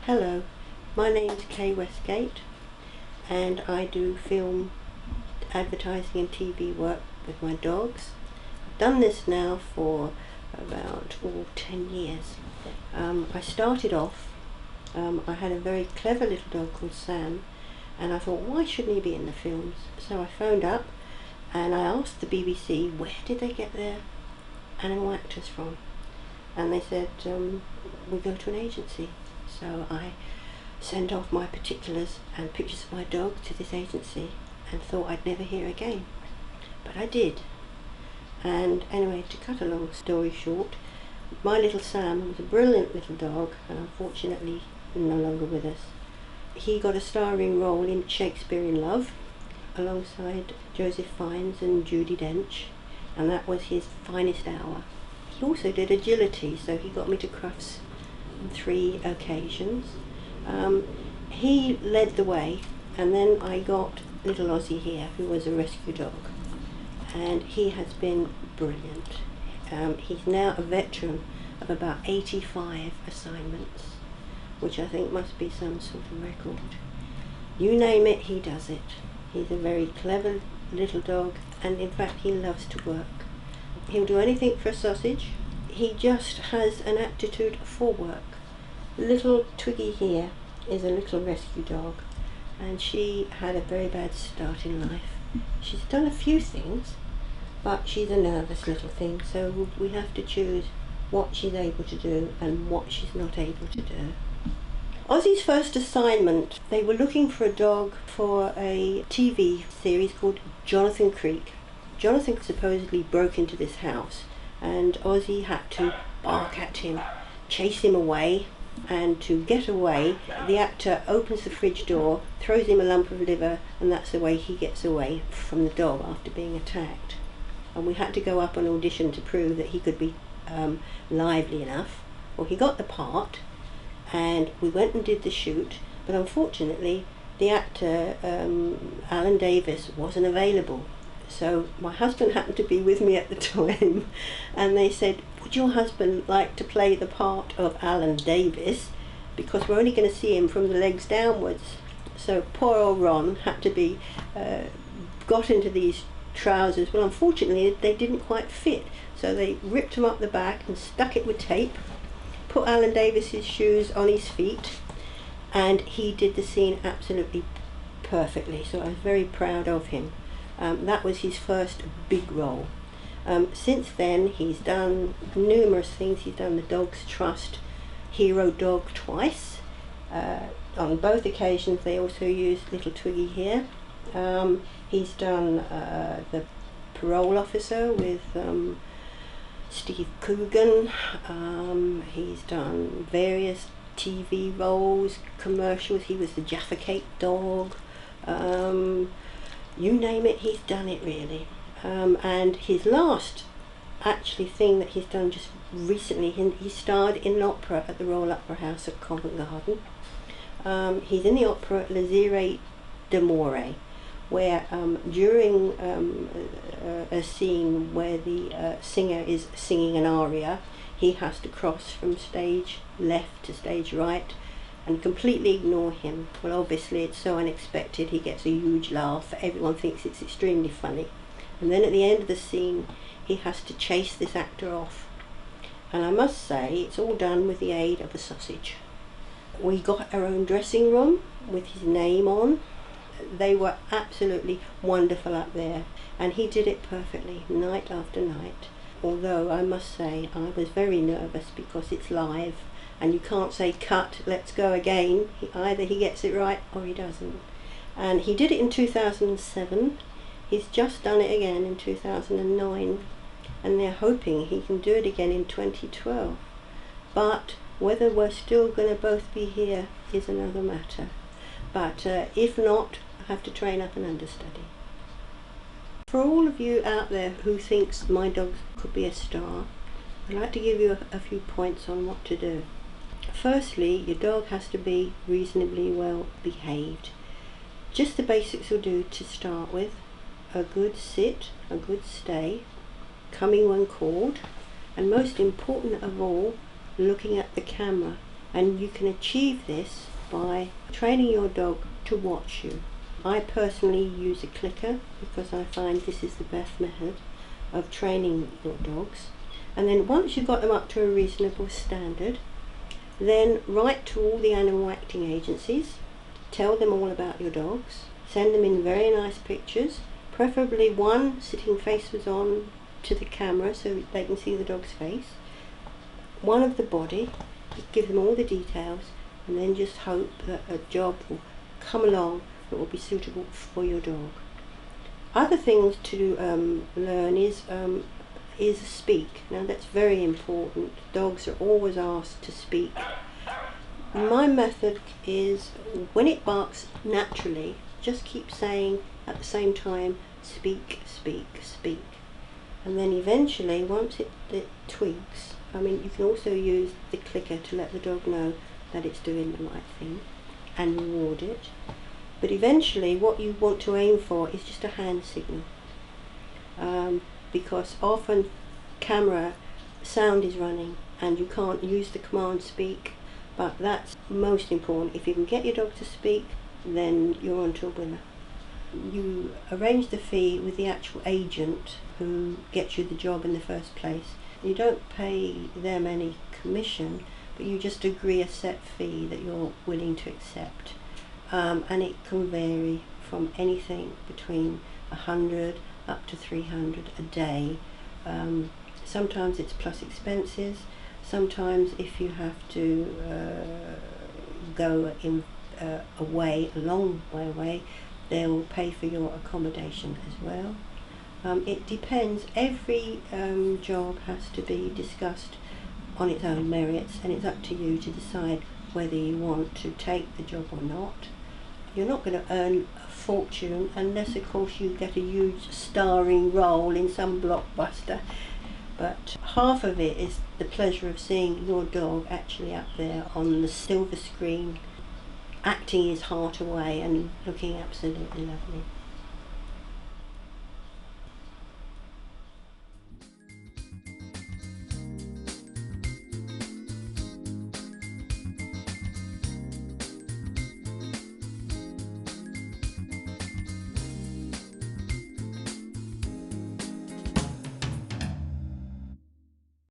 Hello, my name's Kay Westgate and I do film, advertising and TV work with my dogs. I've done this now for about 10 years. I started off, I had a very clever little dog called Sam, and I thought, why shouldn't he be in the films? So I phoned up and I asked the BBC where did they get their animal actors from, and they said we go to an agency. So I sent off my particulars and pictures of my dog to this agency and thought I'd never hear again, but I did. And anyway, to cut a long story short, my little Sam was a brilliant little dog and unfortunately no longer with us. He got a starring role in Shakespeare in Love alongside Joseph Fiennes and Judi Dench, and that was his finest hour. He also did agility, so he got me to Crufts on 3 occasions. He led the way, and then I got little Ozzie here, who was a rescue dog, and he has been brilliant. He's now a veteran of about 85 assignments, which I think must be some sort of record. You name it, he does it. He's a very clever little dog, and in fact he loves to work. He'll do anything for a sausage. He just has an aptitude for work. Little Twiggy here is a little rescue dog, and she had a very bad start in life. She's done a few things, but she's a nervous little thing, so we have to choose what she's able to do and what she's not able to do. Ozzie's first assignment, they were looking for a dog for a TV series called Jonathan Creek. Jonathan supposedly broke into this house, and Ozzie had to bark at him, chase him away, and to get away, the actor opens the fridge door, throws him a lump of liver, and that's the way he gets away from the dog after being attacked. And we had to go up and audition to prove that he could be lively enough. Well, he got the part, and we went and did the shoot, but unfortunately the actor, Alan Davis, wasn't available. So my husband happened to be with me at the time, and they said, would your husband like to play the part of Alan Davis, because we're only going to see him from the legs downwards. So poor old Ron had to be got into these trousers. Well, unfortunately they didn't quite fit, so they ripped him up the back and stuck it with tape, put Alan Davis's shoes on his feet, and he did the scene absolutely perfectly, so I was very proud of him. That was his first big role. Since then he's done numerous things. He's done the Dog's Trust Hero Dog twice. On both occasions they also used little Twiggy here. He's done the parole officer with Steve Coogan. He's done various TV roles, commercials. He was the Jaffa Cake dog. You name it, he's done it really. And his last actually thing that he's done just recently, he starred in an opera at the Royal Opera House at Covent Garden. He's in the opera Les d'Amore, where during a scene where the singer is singing an aria, he has to cross from stage left to stage right and completely ignore him. Well, obviously it's so unexpected, he gets a huge laugh, everyone thinks it's extremely funny, and then at the end of the scene he has to chase this actor off, and I must say it's all done with the aid of a sausage. We got our own dressing room with his name on. They were absolutely wonderful up there, and he did it perfectly night after night, although I must say I was very nervous because it's live and you can't say cut, let's go again. Either he gets it right or he doesn't. And he did it in 2007. He's just done it again in 2009, and they're hoping he can do it again in 2012. But whether we're still going to both be here is another matter. But if not, I have to train up an understudy. For all of you out there who thinks my dog could be a star, I'd like to give you a few points on what to do. Firstly, your dog has to be reasonably well behaved. Just the basics will do to start with. A good sit, a good stay, coming when called, and most important of all, looking at the camera And you can achieve this by training your dog to watch you. I personally use a clicker because I find this is the best method of training your dogs. And then once you've got them up to a reasonable standard, then write to all the animal acting agencies, tell them all about your dogs, send them in very nice pictures, preferably one sitting faces on to the camera so they can see the dog's face, one of the body, give them all the details, and then just hope that a job will come along that will be suitable for your dog. Other things to learn is speak. Now that's very important. Dogs are always asked to speak. My method is when it barks naturally, just keep saying at the same time, speak, speak, speak. And then eventually, once it tweaks, I mean, you can also use the clicker to let the dog know that it's doing the right thing and reward it. But eventually what you want to aim for is just a hand signal. Because often camera sound is running and you can't use the command speak, but that's most important. If you can get your dog to speak, then you're on to a winner. You arrange the fee with the actual agent who gets you the job in the first place. You don't pay them any commission, but you just agree a set fee that you're willing to accept. And it can vary from anything between 100 up to 300 a day. Sometimes it's plus expenses. Sometimes if you have to go in away, a long way away, they'll pay for your accommodation as well. It depends. Every job has to be discussed on its own merits, and it's up to you to decide whether you want to take the job or not. You're not going to earn a fortune unless of course you get a huge starring role in some blockbuster, but half of it is the pleasure of seeing your dog actually up there on the silver screen, acting his heart away and looking absolutely lovely.